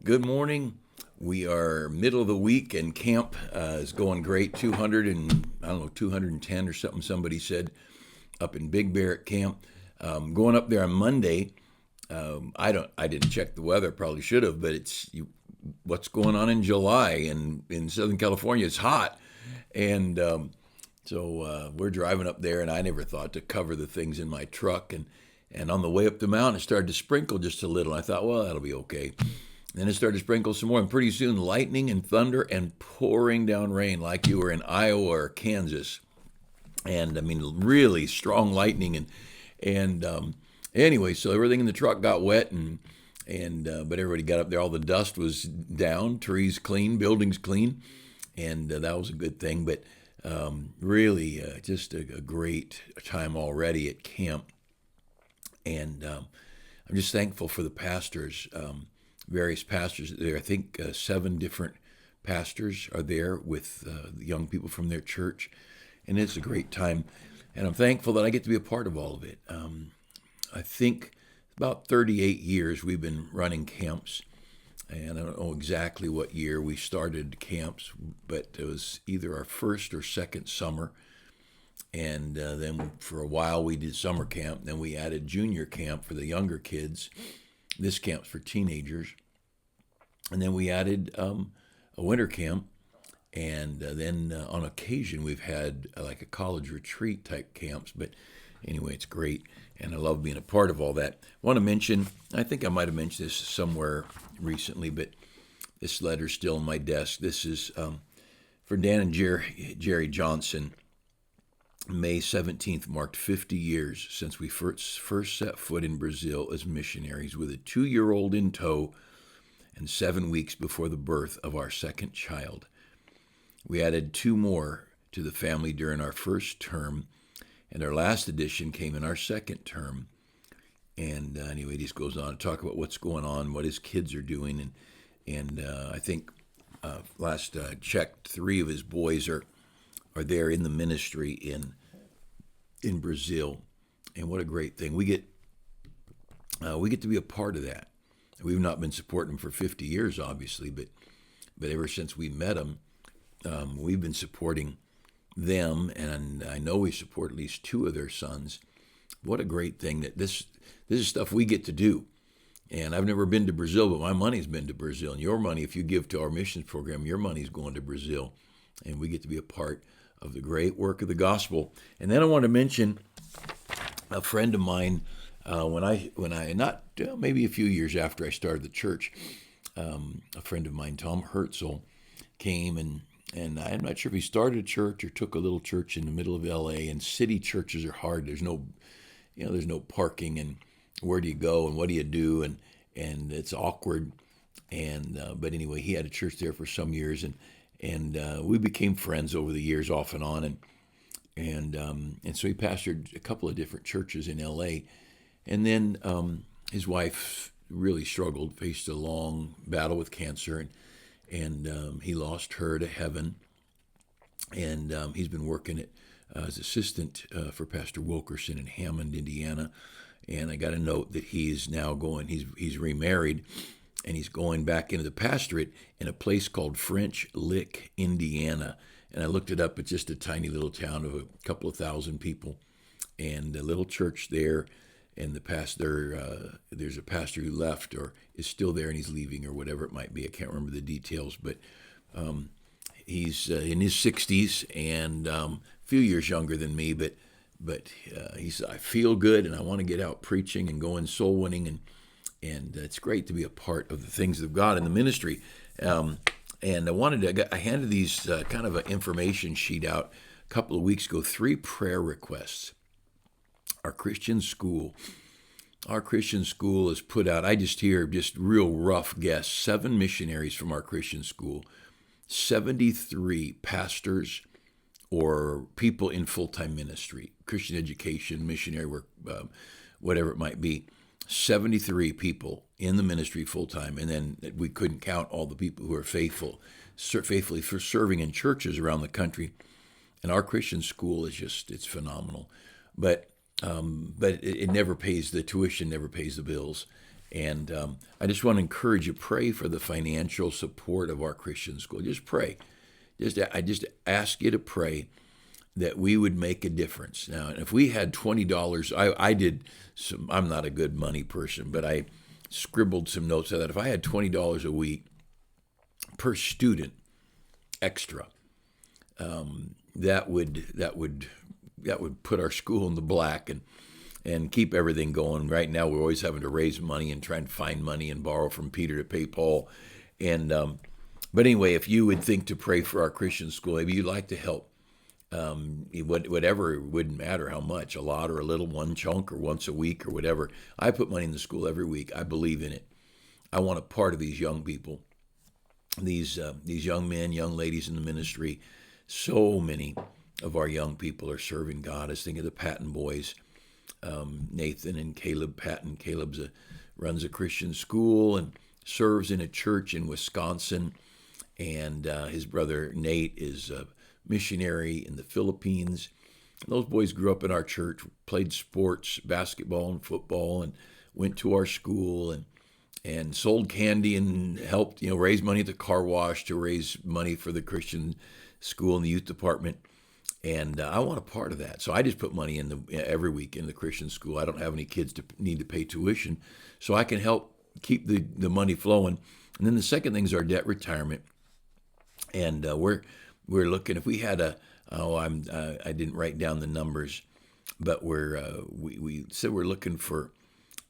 Good morning. We are middle of the week and camp is going great. 200 and I don't know 210 or something. Somebody said up in Big Bear at camp. Going up there on Monday. I didn't check the weather. Probably should have, but what's going on in July and in Southern California? It's hot, and so we're driving up there, and I never thought to cover the things in my truck. And on the way up the mountain, it started to sprinkle just a little. I thought, well, that'll be okay. Then it started to sprinkle some more, and pretty soon lightning and thunder and pouring down rain like you were in Iowa or Kansas. And I mean, really strong lightning and anyway, so everything in the truck got wet and but everybody got up there. All the dust was down, trees clean, buildings clean, and that was a good thing. But really, just a great time already at camp, and I'm just thankful for the pastors. Various pastors there. I think 7 different pastors are there with the young people from their church, and it's a great time. And I'm thankful that I get to be a part of all of it. I think about 38 years we've been running camps, and I don't know exactly what year we started camps, but it was either our first or second summer. And then for a while we did summer camp. Then we added junior camp for the younger kids. This camp's for teenagers. And then we added a winter camp. And then on occasion we've had like a college retreat type camps. But anyway, it's great. And I love being a part of all that. I want to mention, I think I might have mentioned this somewhere recently, but this letter's still on my desk. This is for Dan and Jerry Johnson. May 17th marked 50 years since we first set foot in Brazil as missionaries with a 2-year-old in tow and 7 weeks before the birth of our second child. We added 2 more to the family during our first term, and our last addition came in our second term. And anyway, he just goes on to talk about what's going on, what his kids are doing, and I think last checked, 3 of his boys are there in the ministry in Brazil, and what a great thing. We get to be a part of that. We've not been supporting them for 50 years, obviously, but ever since we met them, we've been supporting them, and I know we support at least 2 of their sons. What a great thing that this is stuff we get to do. And I've never been to Brazil, but my money's been to Brazil. And your money, if you give to our missions program, your money's going to Brazil, and we get to be a part of the great work of the gospel. And then I want to mention a friend of mine. When I not maybe a few years after I started the church, a friend of mine, Tom Herzl, came and I'm not sure if he started a church or took a little church in the middle of L.A. And city churches are hard. There's no parking, and where do you go and what do you do, and it's awkward. And but anyway, he had a church there for some years, and we became friends over the years, off and on, and so he pastored a couple of different churches in L.A. And then his wife really struggled, faced a long battle with cancer, and he lost her to heaven. And he's been working as assistant for Pastor Wilkerson in Hammond, Indiana. And I got a note that he's now going. He's remarried, and he's going back into the pastorate in a place called French Lick, Indiana. And I looked it up. It's just a tiny little town of a couple of thousand people, and a little church there. And the pastor, there's a pastor who left or is still there, and he's leaving or whatever it might be. I can't remember the details, but he's in his 60s and a few years younger than me. But he said, I feel good, and I want to get out preaching and going soul winning, and it's great to be a part of the things of God in the ministry. And I handed these kind of an information sheet out a couple of weeks ago. 3 prayer requests. Our Christian school has put out, I just hear just real rough guess, 7 missionaries from our Christian school, 73 pastors or people in full-time ministry, Christian education, missionary work, whatever it might be. 73 people in the ministry full-time, and then we couldn't count all the people who are faithfully for serving in churches around the country. And our Christian school is it's phenomenal. But it never pays, the tuition never pays the bills. And I just want to encourage you, pray for the financial support of our Christian school. Just pray. I just ask you to pray that we would make a difference. Now, if we had $20, I did some, I'm not a good money person, but I scribbled some notes so that if I had $20 a week per student extra, that would put our school in the black and keep everything going. Right now, we're always having to raise money and try and find money and borrow from Peter to pay Paul. And but anyway, if you would think to pray for our Christian school, maybe you'd like to help. Whatever, it wouldn't matter how much, a lot or a little, one chunk or once a week or whatever. I put money in the school every week. I believe in it. I want a part of these young people, these young men, young ladies in the ministry. So many of our young people are serving God. I was thinking of the Patton boys, Nathan and Caleb Patton. Caleb runs a Christian school and serves in a church in Wisconsin, and his brother Nate is a missionary in the Philippines. Those boys grew up in our church, played sports, basketball and football, and went to our school and sold candy and helped raise money at the car wash to raise money for the Christian school and the youth department. And I want a part of that. So I just put money in every week in the Christian school. I don't have any kids to need to pay tuition, so I can help keep the money flowing. And then the second thing is our debt retirement. And we're looking, if we had I didn't write down the numbers, but we said we're looking for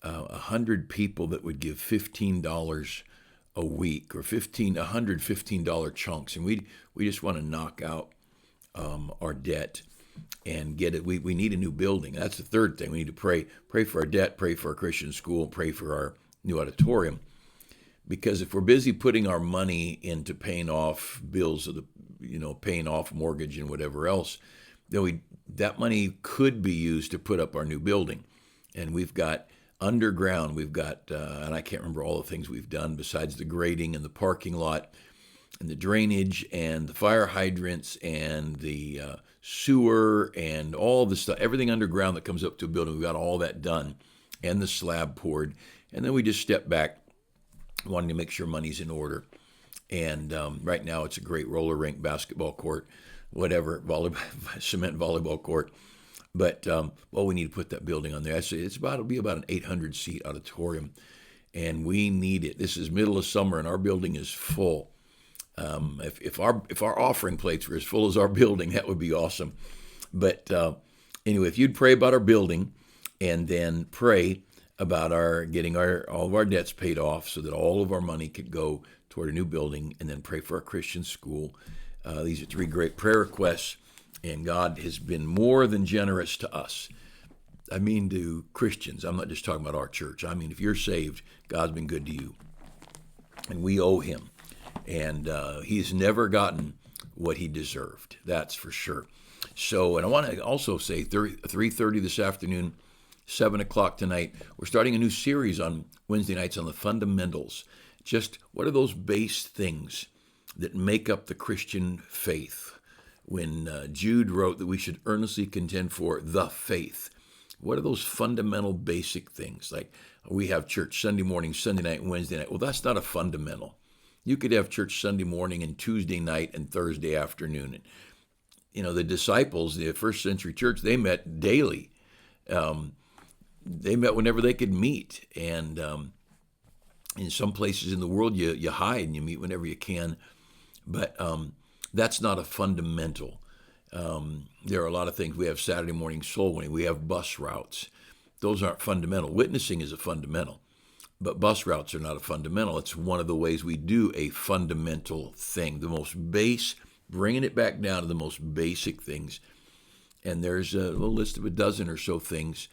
100 people that would give $15 a week, or $115 chunks, and we just want to knock out our debt and get it. We need a new building. That's the third thing. We need to pray for our debt, pray for our Christian school, pray for our new auditorium. Because if we're busy putting our money into paying off bills of paying off mortgage and whatever else, then that money could be used to put up our new building. And we've got underground, and I can't remember all the things we've done besides the grading and the parking lot and the drainage and the fire hydrants and the sewer and all the stuff, everything underground that comes up to a building. We've got all that done and the slab poured. And then we just step back, wanting to make sure money's in order. And right now it's a great roller rink, basketball court, whatever, cement volleyball court. But, we need to put that building on there. It'll be about an 800-seat auditorium, and we need it. This is middle of summer, and our building is full. If our offering plates were as full as our building, that would be awesome. But anyway, if you'd pray about our building, and then pray about getting all of our debts paid off so that all of our money could go toward a new building, and then pray for our Christian school. These are three great prayer requests, and God has been more than generous to us. I mean to Christians. I'm not just talking about our church. I mean, if you're saved, God's been good to you, and we owe him. And he's never gotten what he deserved. That's for sure. So, and I want to also say 3:30 this afternoon, 7 o'clock tonight, we're starting a new series on Wednesday nights on the fundamentals. Just what are those base things that make up the Christian faith? When Jude wrote that we should earnestly contend for the faith, what are those fundamental basic things? Like we have church Sunday morning, Sunday night, and Wednesday night. Well, that's not a fundamental. You could have church Sunday morning and Tuesday night and Thursday afternoon. And, the disciples, the first century church, they met daily. They met whenever they could meet. And in some places in the world, you hide and you meet whenever you can. But that's not a fundamental. There are a lot of things. We have Saturday morning soul winning. We have bus routes. Those aren't fundamental. Witnessing is a fundamental. But bus routes are not a fundamental. It's one of the ways we do a fundamental thing. The most base, bringing it back down to the most basic things. And there's a little list of a dozen or so things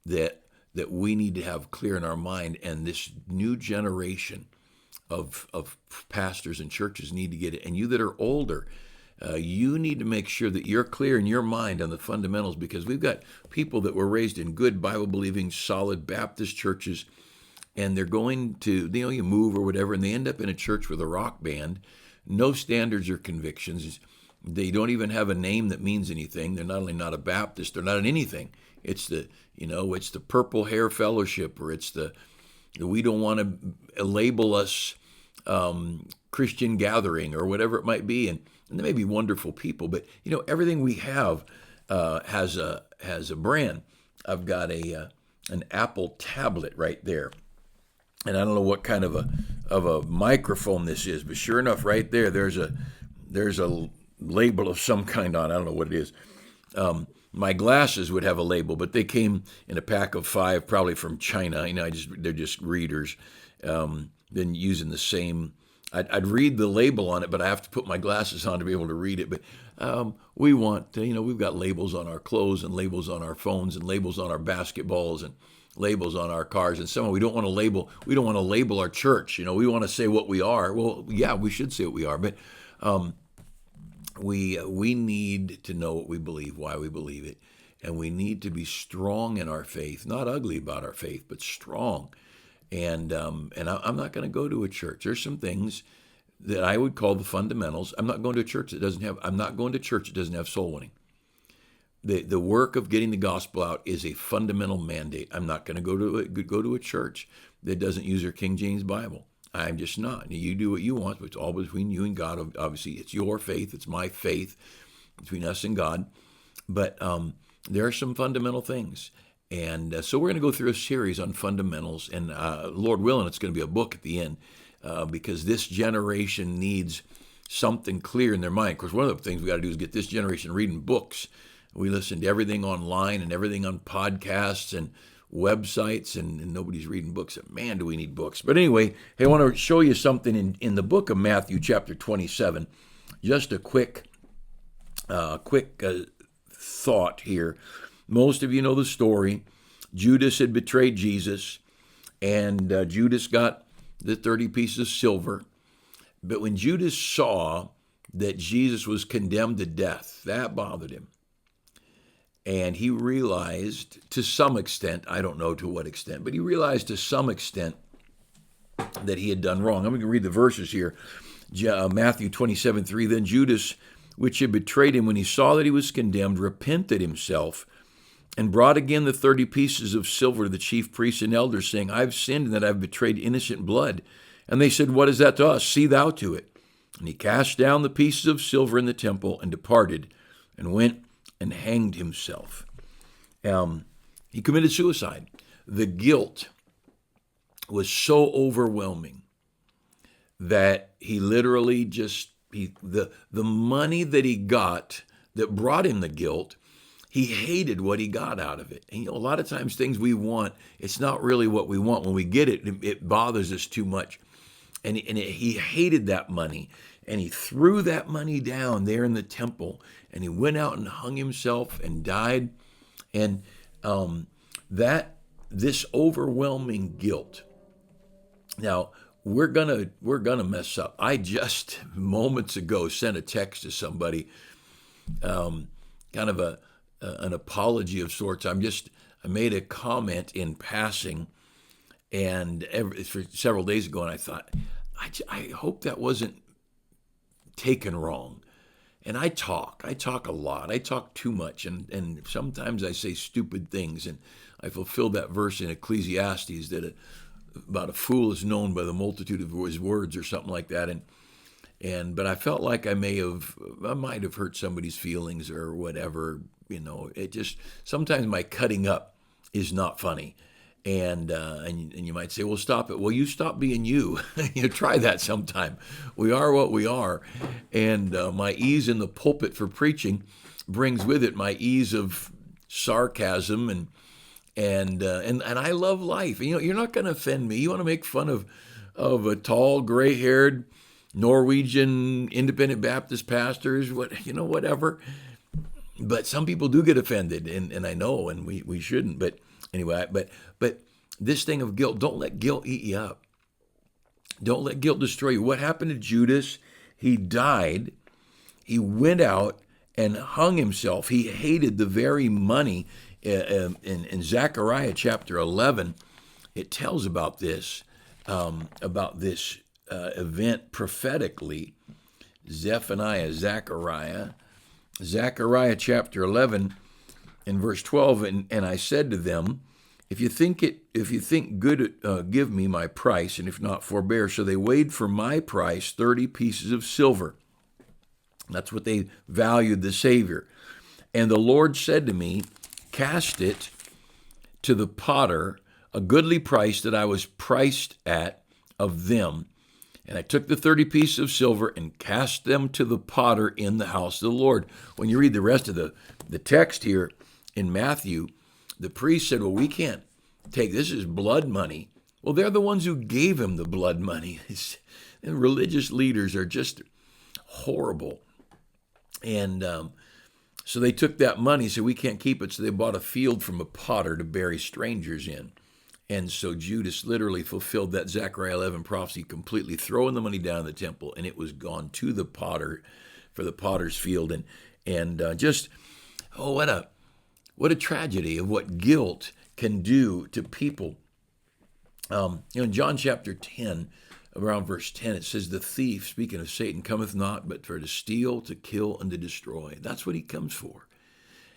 that we need to have clear in our mind. And this new generation of pastors and churches need to get it. And you that are older, you need to make sure that you're clear in your mind on the fundamentals, because we've got people that were raised in good Bible-believing, solid Baptist churches, and they're going to, you move or whatever, and they end up in a church with a rock band, no standards or convictions. They don't even have a name that means anything. They're not only not a Baptist, they're not in anything. It's the Purple Hair Fellowship, or it's the We don't want to label us Christian gathering or whatever it might be. And they may be wonderful people, but everything we have has a brand. I've got an Apple tablet right there, and I don't know what kind of a microphone this is, but sure enough, right there, there's a label of some kind on. I don't know what it is. My glasses would have a label, but they came in a pack of 5, probably from China. They're just readers. Been using the same. I'd read the label on it, but I have to put my glasses on to be able to read it. But we want, we've got labels on our clothes and labels on our phones and labels on our basketballs and labels on our cars. And somehow we don't want to label our church. We want to say what we are. Well, yeah, we should say what we are, but we need to know what we believe, why we believe it, and we need to be strong in our faith, not ugly about our faith, but strong. And I'm not going to go to a church. There's some things that I would call the fundamentals. I'm not going to a church that doesn't have soul winning. The work of getting the gospel out is a fundamental mandate. I'm not going to go to a church that doesn't use their King James Bible. I'm just not. You do what you want. It's all between you and God. Obviously, it's your faith. It's my faith between us and God. But there are some fundamental things. And so we're going to go through a series on fundamentals. And Lord willing, it's going to be a book at the end because this generation needs something clear in their mind. Of course, one of the things we got to do is get this generation reading books. We listen to everything online and everything on podcasts and websites, and nobody's reading books. Man, do we need books. But anyway, hey, I want to show you something in the book of Matthew, chapter 27. Just a quick thought here. Most of you know the story. Judas had betrayed Jesus, and Judas got the 30 pieces of silver. But when Judas saw that Jesus was condemned to death, that bothered him. And he realized to some extent, I don't know to what extent, but he realized to some extent that he had done wrong. I'm going to read the verses here. Matthew 27:3. Then Judas, which had betrayed him, when he saw that he was condemned, repented himself and brought again the 30 pieces of silver to the chief priests and elders, saying, I've sinned in that I've betrayed innocent blood. And they said, what is that to us? See thou to it. And he cast down the pieces of silver in the temple and departed and went and hanged himself. He committed suicide. The guilt was so overwhelming that he literally the money that he got that brought him the guilt, he hated what he got out of it. And a lot of times things we want, it's not really what we want. When we get it, it bothers us too much. And he hated that money. And he threw that money down there in the temple, and he went out and hung himself and died. And this overwhelming guilt. Now we're gonna mess up. I just moments ago sent a text to somebody, kind of an apology of sorts. I made a comment in passing, and for several days ago, and I thought, I hope that wasn't taken wrong. And I talk a lot. I talk too much, and sometimes I say stupid things, and I fulfill that verse in Ecclesiastes that about a fool is known by the multitude of his words, or something like that. But I felt like I might have hurt somebody's feelings or whatever. It just, sometimes my cutting up is not funny. And you might say, well, stop it. Well, you stop being you. Try that sometime. We are what we are. And my ease in the pulpit for preaching brings with it my ease of sarcasm and I love life. You're not going to offend me. You want to make fun of a tall, gray-haired Norwegian independent Baptist pastors, whatever. But some people do get offended, and I know, and we shouldn't. But anyway, but this thing of guilt, don't let guilt eat you up. Don't let guilt destroy you. What happened to Judas? He died. He went out and hung himself. He hated the very money. In Zechariah chapter 11, it tells about this event prophetically. Zechariah chapter 11 in verse 12, and I said to them, If you think good, give me my price, and if not, forbear. So they weighed for my price 30 pieces of silver. That's what they valued the Savior. And the Lord said to me, cast it to the potter, a goodly price that I was priced at of them. And I took the 30 pieces of silver and cast them to the potter in the house of the Lord. When you read the rest of the text here in Matthew, the priest said, well, we can't take, this is blood money. Well, they're the ones who gave him the blood money. And religious leaders are just horrible. And so they took that money, said, we can't keep it. So they bought a field from a potter to bury strangers in. And so Judas literally fulfilled that Zechariah 11 prophecy, completely throwing the money down in the temple, and it was gone to the potter for the potter's field. And what a tragedy of what guilt can do to people. In John chapter 10, around verse 10, it says, the thief, speaking of Satan, cometh not but for to steal, to kill, and to destroy. That's what he comes for.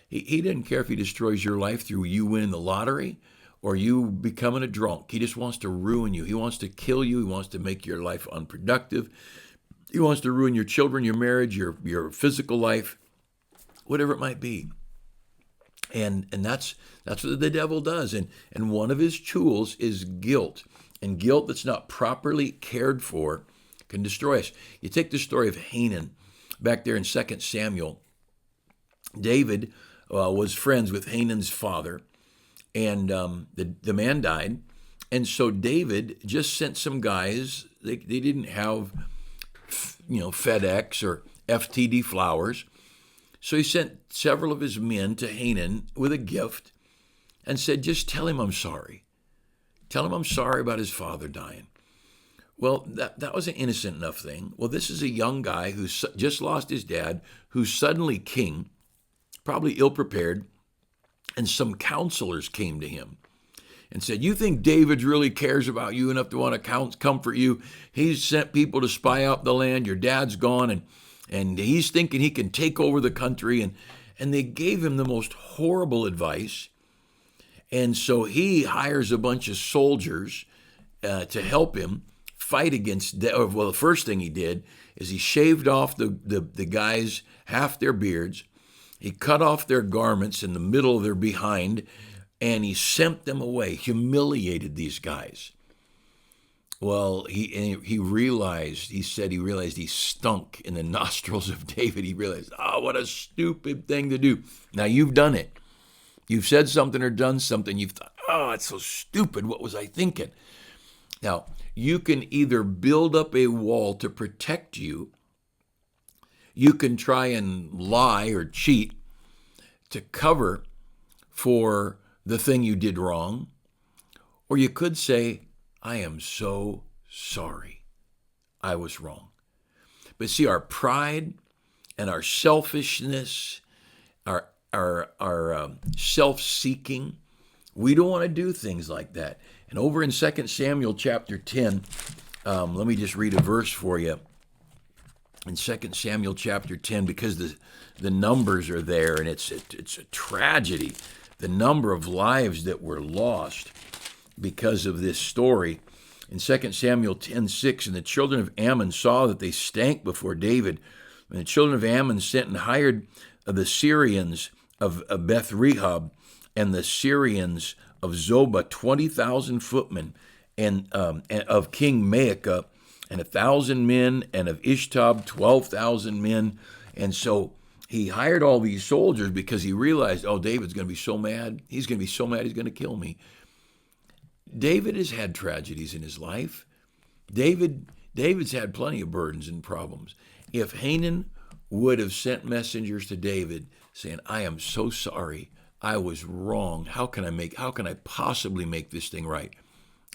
He doesn't care if he destroys your life through you winning the lottery or you becoming a drunk. He just wants to ruin you. He wants to kill you. He wants to make your life unproductive. He wants to ruin your children, your marriage, your physical life, whatever it might be. And that's what the devil does. And one of his tools is guilt. And guilt that's not properly cared for can destroy us. You take the story of Hanan back there in 2 Samuel. David was friends with Hanan's father. And the man died. And so David just sent some guys. They didn't have, FedEx or FTD flowers. So he sent several of his men to Hanan with a gift and said, just tell him I'm sorry. Tell him I'm sorry about his father dying. Well, that was an innocent enough thing. Well, this is a young guy who just lost his dad, who's suddenly king, probably ill-prepared. And some counselors came to him and said, you think David really cares about you enough to want to comfort you? He's sent people to spy out the land. Your dad's gone, and he's thinking he can take over the country. And they gave him the most horrible advice. And so he hires a bunch of soldiers to help him fight against, well, the first thing he did is he shaved off the guys half their beards. He cut off their garments in the middle of their behind, and he sent them away, humiliated these guys. Well, he realized he stunk in the nostrils of David. He realized, what a stupid thing to do. Now, you've done it. You've said something or done something. You've thought, it's so stupid. What was I thinking? Now, you can either build up a wall to protect you. You can try and lie or cheat to cover for the thing you did wrong. Or you could say, I am so sorry. I was wrong. But see, our pride and our selfishness, our self-seeking, we don't want to do things like that. And over in 2 Samuel chapter 10, let me just read a verse for you. In 2 Samuel chapter 10, because the numbers are there, and it's a tragedy, the number of lives that were lost because of this story. In 2 Samuel 10:6, and the children of Ammon saw that they stank before David. And the children of Ammon sent and hired the Syrians of Beth Rehob and the Syrians of Zobah, 20,000 footmen, and of King Maacah, and 1,000 men, and of Ishtab, 12,000 men. And so he hired all these soldiers because he realized, David's going to be so mad. He's going to be so mad he's going to kill me. David has had tragedies in his life. David's had plenty of burdens and problems. If Hanan would have sent messengers to David saying, I am so sorry, I was wrong. How can I possibly make this thing right?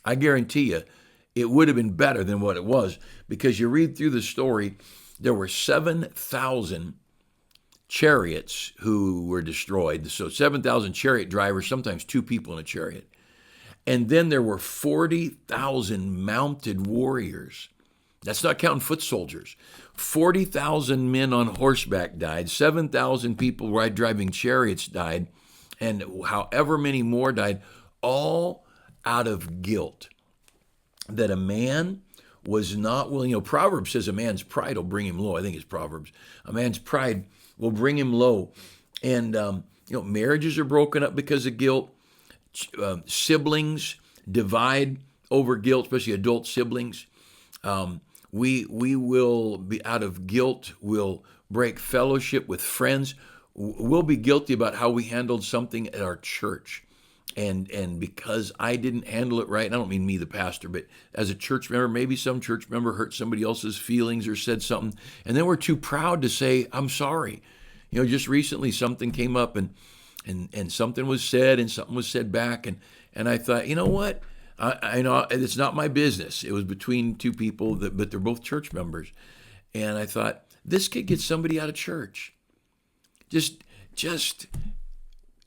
I guarantee you, it would have been better than what it was, because you read through the story, there were 7,000 chariots who were destroyed. So 7,000 chariot drivers, sometimes two people in a chariot. And then there were 40,000 mounted warriors. That's not counting foot soldiers. 40,000 men on horseback died. 7,000 people driving chariots died. And however many more died. all out of guilt. That a man was not willing. Proverbs says a man's pride will bring him low. I think it's Proverbs. A man's pride will bring him low. And, marriages are broken up because of guilt. Siblings divide over guilt, especially adult siblings. We will be out of guilt. We'll break fellowship with friends. We'll be guilty about how we handled something at our church. And because I didn't handle it right, and I don't mean me, the pastor, but as a church member, maybe some church member hurt somebody else's feelings or said something, and then we're too proud to say, I'm sorry. Just recently something came up and something was said and something was said back, and I thought, you know what? I know it's not my business. It was between two people, but they're both church members. And I thought, this could get somebody out of church. Just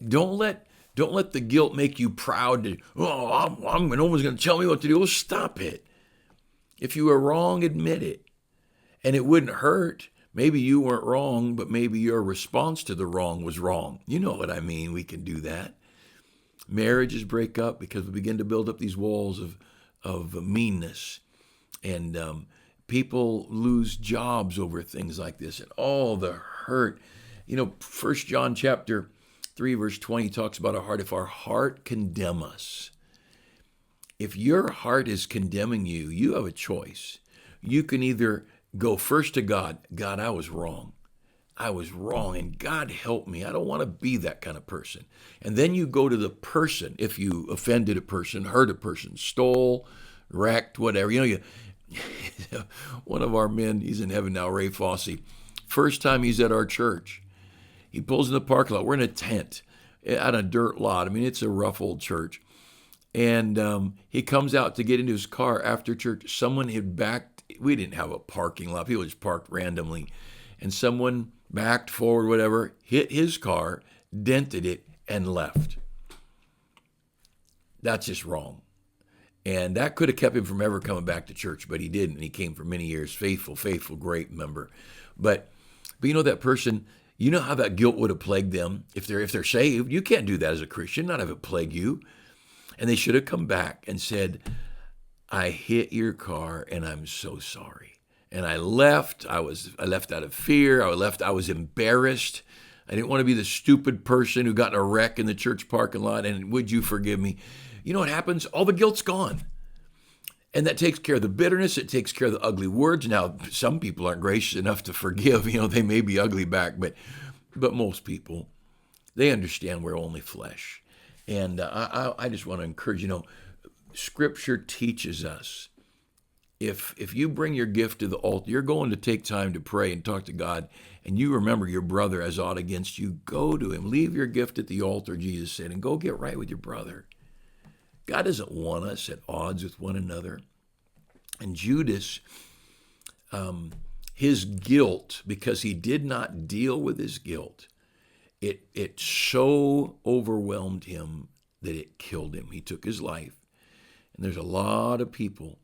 don't let the guilt make you proud to, no one's going to tell me what to do. Well, stop it. If you were wrong, admit it. And it wouldn't hurt. Maybe you weren't wrong, but maybe your response to the wrong was wrong. You know what I mean? We can do that. Marriages break up because we begin to build up these walls of meanness. And people lose jobs over things like this and all the hurt. 1 John chapter 3 verse 20 talks about our heart. If our heart condemn us, if your heart is condemning you, you have a choice. You can either go first to God. God, I was wrong. And God help me. I don't want to be that kind of person. And then you go to the person. If you offended a person, hurt a person, stole, wrecked, whatever. One of our men, he's in heaven now, Ray Fossey. First time he's at our church. He pulls in the parking lot. We're in a tent on a dirt lot. I mean, it's a rough old church. And he comes out to get into his car after church. Someone had backed. We didn't have a parking lot. People just parked randomly. And someone backed forward, whatever, hit his car, dented it, and left. That's just wrong. And that could have kept him from ever coming back to church, but he didn't. He came for many years, faithful, great member. But that person, you know how that guilt would have plagued them if they're saved. You can't do that as a Christian, not have it plague you. And they should have come back and said, I hit your car and I'm so sorry. And I left. I left out of fear. I was embarrassed. I didn't want to be the stupid person who got in a wreck in the church parking lot. And would you forgive me? You know what happens? All the guilt's gone. And that takes care of the bitterness. It takes care of the ugly words. Now, some people aren't gracious enough to forgive. They may be ugly back, but most people, they understand we're only flesh. And I just want to encourage, Scripture teaches us, if you bring your gift to the altar, you're going to take time to pray and talk to God, and you remember your brother has aught against you, go to him. Leave your gift at the altar, Jesus said, and go get right with your brother. God doesn't want us at odds with one another. And Judas, his guilt, because he did not deal with his guilt, it so overwhelmed him that it killed him. He took his life. And there's a lot of people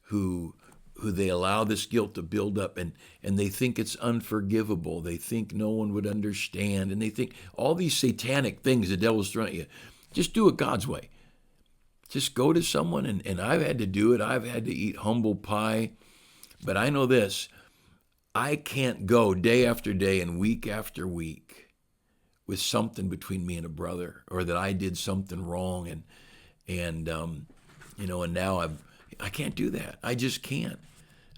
who they allow this guilt to build up, and they think it's unforgivable. They think no one would understand, and they think all these satanic things the devil's throwing at you. Just do it God's way. Just go to someone, and I've had to do it. I've had to eat humble pie. But I know this, I can't go day after day and week after week with something between me and a brother, or that I did something wrong, and now I can't do that. I just can't.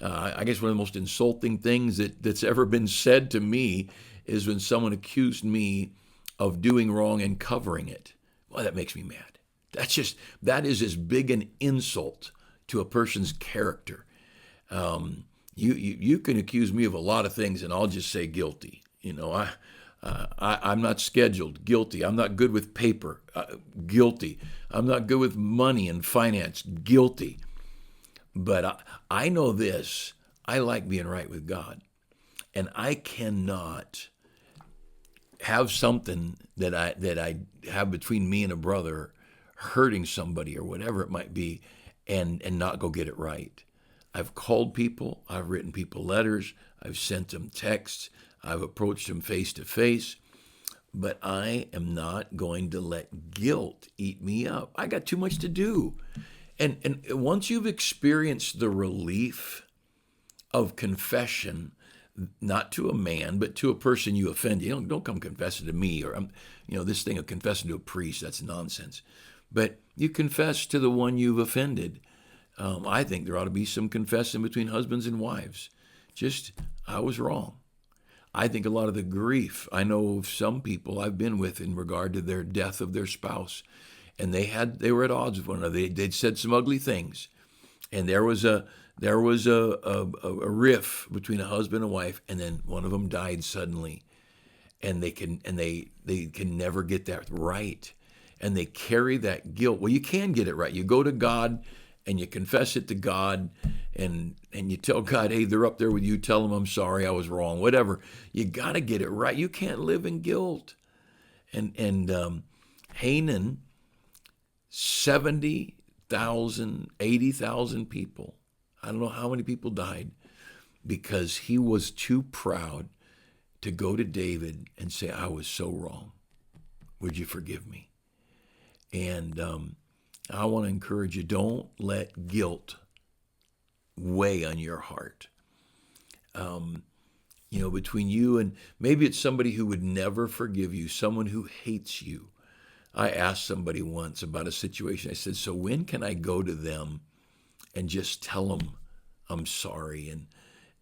I guess one of the most insulting things that's ever been said to me is when someone accused me of doing wrong and covering it. Well, that makes me mad. That is as big an insult to a person's character. You can accuse me of a lot of things, and I'll just say guilty. I'm not scheduled, guilty. I'm not good with paper, guilty. I'm not good with money and finance, guilty. But I know this, I like being right with God. And I cannot have something that I have between me and a brother hurting somebody or whatever it might be and not go get it right. I've called people, I've written people letters, I've sent them texts, I've approached them face to face. but I am not going to let guilt eat me up. I got too much to do. And once you've experienced the relief of confession, not to a man, but to a person you offended. Don't come confessing to me, or this thing of confessing to a priest, that's nonsense. But you confess to the one you've offended. I think there ought to be some confessing between husbands and wives. I was wrong. I think a lot of the grief, I know of some people I've been with in regard to their death of their spouse, and they were at odds with one another. They'd said some ugly things, and there was a riff between a husband and wife, and then one of them died suddenly, and they can never get that right, and they carry that guilt. Well, you can get it right. You go to God and you confess it to God, and you tell God, hey, they're up there with you. Tell them I'm sorry, I was wrong, whatever. You got to get it right. You can't live in guilt. And Hanan, 70,000, 80,000 people. I don't know how many people died because he was too proud to go to David and say, I was so wrong. Would you forgive me? And I want to encourage you, don't let guilt weigh on your heart. Between you and maybe it's somebody who would never forgive you, someone who hates you. I asked somebody once about a situation. I said, so when can I go to them and just tell them I'm sorry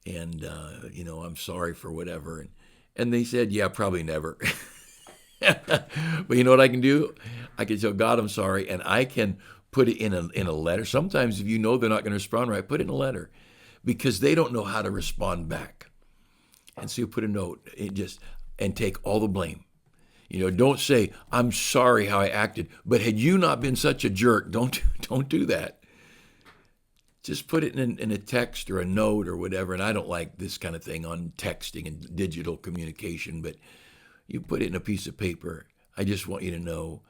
and I'm sorry for whatever? And they said, yeah, probably never. But you know what I can do? I can tell God I'm sorry, and I can put it in a letter. Sometimes if you know they're not going to respond right, put it in a letter, because they don't know how to respond back. And so you put a note and take all the blame. Don't say, I'm sorry how I acted, but had you not been such a jerk, don't do that. Just put it in a text or a note or whatever. And I don't like this kind of thing on texting and digital communication, but you put it in a piece of paper. I just want you to know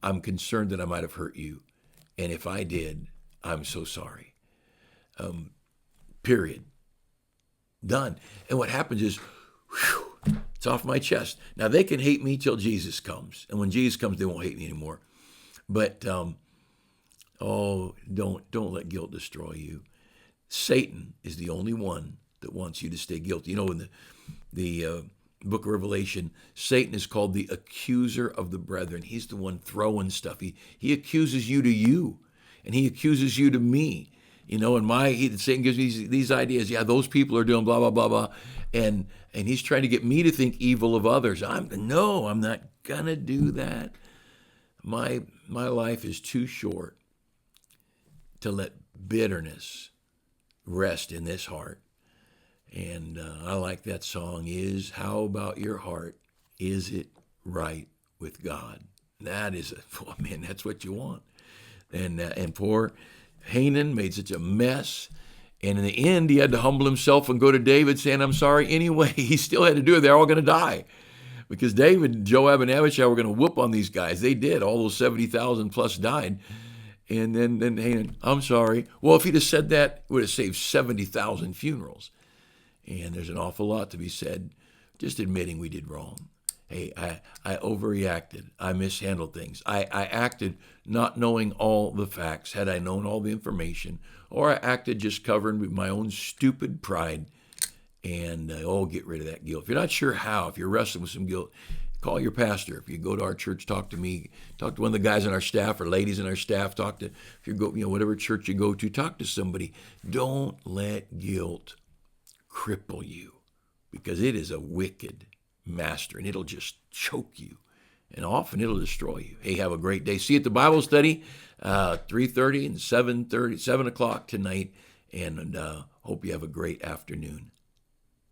I'm concerned that I might have hurt you. And if I did, I'm so sorry. Period. Done. And what happens is, it's off my chest. Now, they can hate me till Jesus comes. And when Jesus comes, they won't hate me anymore. But, don't let guilt destroy you. Satan is the only one that wants you to stay guilty. In the book of Revelation, Satan is called the accuser of the brethren. He's the one throwing stuff. He accuses you to you, and he accuses you to me. Satan gives me these ideas. Yeah, those people are doing blah, blah, blah, blah. And he's trying to get me to think evil of others. I'm not going to do that. My life is too short to let bitterness rest in this heart. And I like that song, How About Your Heart? Is It Right with God? That's what you want. And poor Hanan made such a mess. And in the end, he had to humble himself and go to David saying, I'm sorry anyway. He still had to do it. They're all going to die. Because David, Joab, and Abishai were going to whoop on these guys. They did. All those 70,000 plus died. And then Hanan, I'm sorry. Well, if he'd have said that, it would have saved 70,000 funerals. And there's an awful lot to be said, just admitting we did wrong. Hey, I overreacted. I mishandled things. I acted not knowing all the facts. Had I known all the information, or I acted just covering with my own stupid pride, and get rid of that guilt. If you're not sure how, if you're wrestling with some guilt, call your pastor. If you go to our church, talk to me. Talk to one of the guys on our staff or ladies in our staff. If you go, whatever church you go to, talk to somebody. Don't let guilt cripple you, because it is a wicked master, and it'll just choke you, and often it'll destroy you. Hey, have a great day. See you at the Bible study, 3:30 and 7:30, 7 o'clock tonight, and hope you have a great afternoon.